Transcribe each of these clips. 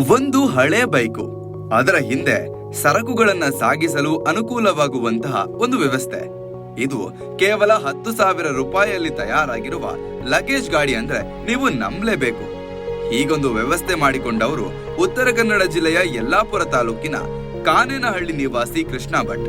ಒಂದು ಹಳೆ ಬೈಕು, ಅದರ ಹಿಂದೆ ಸರಕುಗಳನ್ನ ಸಾಗಿಸಲು ಅನುಕೂಲವಾಗುವಂತಹ ಒಂದು ವ್ಯವಸ್ಥೆ. ಇದು ಕೇವಲ 10,000 ರೂಪಾಯಿಯಲ್ಲಿ ತಯಾರಾಗಿರುವ ಲಗೇಜ್ ಗಾಡಿ ಅಂದ್ರೆ ನೀವು ನಂಬಲೇಬೇಕು. ಹೀಗೊಂದು ವ್ಯವಸ್ಥೆ ಮಾಡಿಕೊಂಡವರು ಉತ್ತರ ಕನ್ನಡ ಜಿಲ್ಲೆಯ ಯಲ್ಲಾಪುರ ತಾಲೂಕಿನ ಕಾನೇನಹಳ್ಳಿ ನಿವಾಸಿ ಕೃಷ್ಣ ಭಟ್.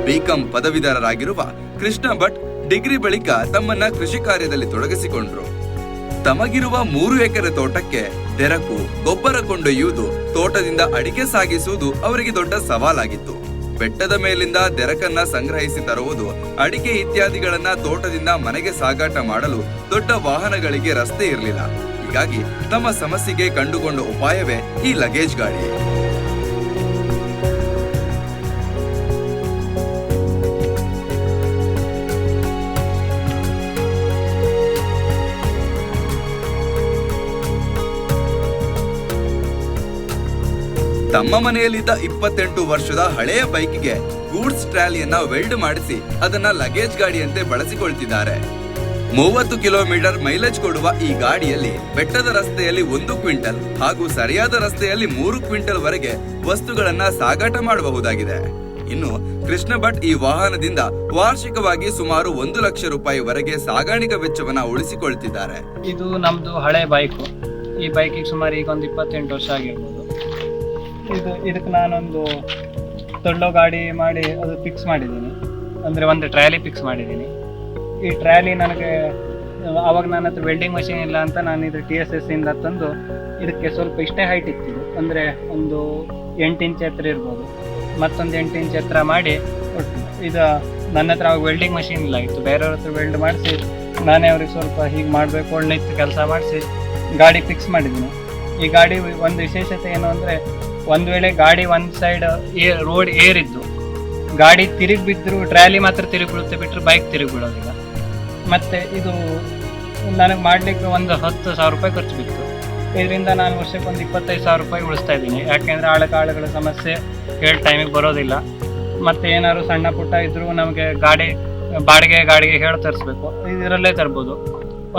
ಬಿಕಾಂ ಪದವೀಧರರಾಗಿರುವ ಕೃಷ್ಣ ಭಟ್ ಡಿಗ್ರಿ ಬಳಿಕ ತಮ್ಮನ್ನ ಕೃಷಿ ಕಾರ್ಯದಲ್ಲಿ ತೊಡಗಿಸಿಕೊಂಡ್ರು. ತಮಗಿರುವ 3 ಎಕರೆ ತೋಟಕ್ಕೆ ತೆರಕು, ಗೊಬ್ಬರ ಕೊಂಡೊಯ್ಯುವುದು, ತೋಟದಿಂದ ಅಡಿಕೆ ಸಾಗಿಸುವುದು ಅವರಿಗೆ ದೊಡ್ಡ ಸವಾಲಾಗಿತ್ತು. ಬೆಟ್ಟದ ಮೇಲಿಂದ ತೆರಕನ್ನ ಸಂಗ್ರಹಿಸಿ ತರುವುದು, ಅಡಿಕೆ ಇತ್ಯಾದಿಗಳನ್ನ ತೋಟದಿಂದ ಮನೆಗೆ ಸಾಗಾಟ ಮಾಡಲು ದೊಡ್ಡ ವಾಹನಗಳಿಗೆ ರಸ್ತೆ ಇರಲಿಲ್ಲ. ಹೀಗಾಗಿ ತಮ್ಮ ಸಮಸ್ಯೆಗೆ ಕಂಡುಕೊಂಡ ಉಪಾಯವೇ ಈ ಲಗೇಜ್ ಗಾಡಿ. ತಮ್ಮ ಮನೆಯಲ್ಲಿದ್ದ 28 ವರ್ಷದ ಹಳೆಯ ಬೈಕ್ಗೆ ಗೂಡ್ಸ್ ಟ್ರಾಲಿಯನ್ನ ವೆಲ್ಡ್ ಮಾಡಿಸಿ ಅದನ್ನ ಲಗೇಜ್ ಗಾಡಿಯಂತೆ ಬಳಸಿಕೊಳ್ತಿದ್ದಾರೆ. 30 ಕಿಲೋಮೀಟರ್ ಮೈಲೇಜ್ ಕೊಡುವ ಈ ಗಾಡಿಯಲ್ಲಿ ಬೆಟ್ಟದ ರಸ್ತೆಯಲ್ಲಿ 1 ಕ್ವಿಂಟಲ್ ಹಾಗೂ ಸರಿಯಾದ ರಸ್ತೆಯಲ್ಲಿ 3 ಕ್ವಿಂಟಲ್ ವರೆಗೆ ವಸ್ತುಗಳನ್ನ ಸಾಗಾಟ ಮಾಡಬಹುದಾಗಿದೆ. ಇನ್ನು ಕೃಷ್ಣ ಭಟ್ ಈ ವಾಹನದಿಂದ ವಾರ್ಷಿಕವಾಗಿ ಸುಮಾರು 1 ಲಕ್ಷ ರೂಪಾಯಿ ವರೆಗೆ ಸಾಗಾಣಿಕಾ ವೆಚ್ಚವನ್ನ ಉಳಿಸಿಕೊಳ್ತಿದ್ದಾರೆ. ಇದು ನಮ್ದು ಹಳೆ ಬೈಕು. ಈ ಬೈಕಿಗೆ ಸುಮಾರು ಈಗ ಒಂದು 28 ವರ್ಷ ಆಗಿರ್ಬೋದು. ಇದಕ್ಕೆ ನಾನೊಂದು ತೊಳ್ಳೋ ಗಾಡಿ ಮಾಡಿ ಅದು ಫಿಕ್ಸ್ ಮಾಡಿದ್ದೀನಿ, ಅಂದರೆ ಒಂದು ಟ್ರ್ಯಾಲಿ ಫಿಕ್ಸ್ ಮಾಡಿದ್ದೀನಿ. ಈ ಟ್ರ್ಯಾಲಿ ನನಗೆ ಆವಾಗ ನನ್ನ ಹತ್ರ ವೆಲ್ಡಿಂಗ್ ಮಷೀನ್ ಇಲ್ಲ ಅಂತ ನಾನು ಇದು TSS ಇಂದ ತಂದು ಇದಕ್ಕೆ ಸ್ವಲ್ಪ ಇಷ್ಟೇ ಹೈಟ್ ಇತ್ತಿದ್ದು, ಅಂದರೆ ಒಂದು 8 ಇಂಚ್ ಎತ್ತರ ಇರ್ಬೋದು. ಮತ್ತೊಂದು 8 ಇಂಚ್ ಎತ್ತರ ಮಾಡಿ ಇದು ನನ್ನ ಹತ್ರ ಅವಾಗ ವೆಲ್ಡಿಂಗ್ ಮಷೀನ್ ಇಲ್ಲ ಇತ್ತು, ಬೇರೆಯವ್ರ ಹತ್ರ ವೆಲ್ಡ್ ಮಾಡಿಸಿ ನಾನೇ ಅವ್ರಿಗೆ ಸ್ವಲ್ಪ ಹೀಗೆ ಮಾಡಬೇಕು ಒಳ್ಳೆ ಇತ್ತು ಕೆಲಸ ಮಾಡಿಸಿ ಗಾಡಿ ಫಿಕ್ಸ್ ಮಾಡಿದ್ದೀನಿ. ಈ ಗಾಡಿ ಒಂದು ವಿಶೇಷತೆ ಏನು ಅಂದರೆ, ಒಂದು ವೇಳೆ ಗಾಡಿ ಒಂದು ಸೈಡ್ ರೋಡ್ ಏರಿದ್ದು ಗಾಡಿ ತಿರುಗಿ ಬಿದ್ದರೂ ಟ್ರ್ಯಾಲಿ ಮಾತ್ರ ತಿರುಗಿ ಬೀಳುತ್ತೆ, ಬಿಟ್ಟರೆ ಬೈಕ್ ತಿರುಗಿ ಬೀಳೋದಿಲ್ಲ. ಮತ್ತು ಇದು ನನಗೆ ಮಾಡಲಿಕ್ಕೆ ಒಂದು 10,000 ರೂಪಾಯಿ ಖರ್ಚು ಬಿತ್ತು. ಇದರಿಂದ ನಾನು ವರ್ಷಕ್ಕೆ ಒಂದು 25,000 ರೂಪಾಯಿ ಉಳಿಸ್ತಾ ಇದ್ದೀನಿ. ಯಾಕೆಂದರೆ ಆಳುಗಳ ಸಮಸ್ಯೆ ಹೇಳಿ ಟೈಮಿಗೆ ಬರೋದಿಲ್ಲ. ಮತ್ತು ಏನಾದ್ರು ಸಣ್ಣ ಪುಟ್ಟ ಇದ್ದರೂ ನಮಗೆ ಬಾಡಿಗೆ ಗಾಡಿಗೆ ಹೇಳಿ ತರಿಸ್ಬೇಕು, ಇದರಲ್ಲೇ ತರ್ಬೋದು.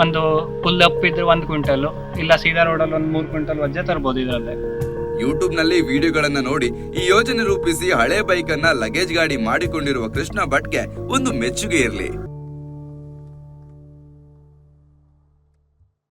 ಒಂದು ಫುಲ್ ಅಪ್ ಇದ್ರೆ 1 ಕ್ವಿಂಟಲ್, ಇಲ್ಲ ಸೀದಾ ರೋಡಲ್ಲಿ ಒಂದು 3 ಕ್ವಿಂಟಲ್ ವಜ್ಜೆ ತರ್ಬೋದು ಇದರಲ್ಲೇ. ಯೂಟ್ಯೂಬ್ ನಲ್ಲಿ ವಿಡಿಯೋಗಳನ್ನ ನೋಡಿ ಈ ಯೋಜನೆ ರೂಪಿಸಿ ಹಳೆ ಬೈಕ್ ಅನ್ನ ಲಗೇಜ್ ಗಾಡಿ ಮಾಡಿಕೊಂಡಿರುವ ಕೃಷ್ಣ ಭಟ್ಗೆ ಒಂದು ಮೆಚ್ಚುಗೆ ಇರಲಿ.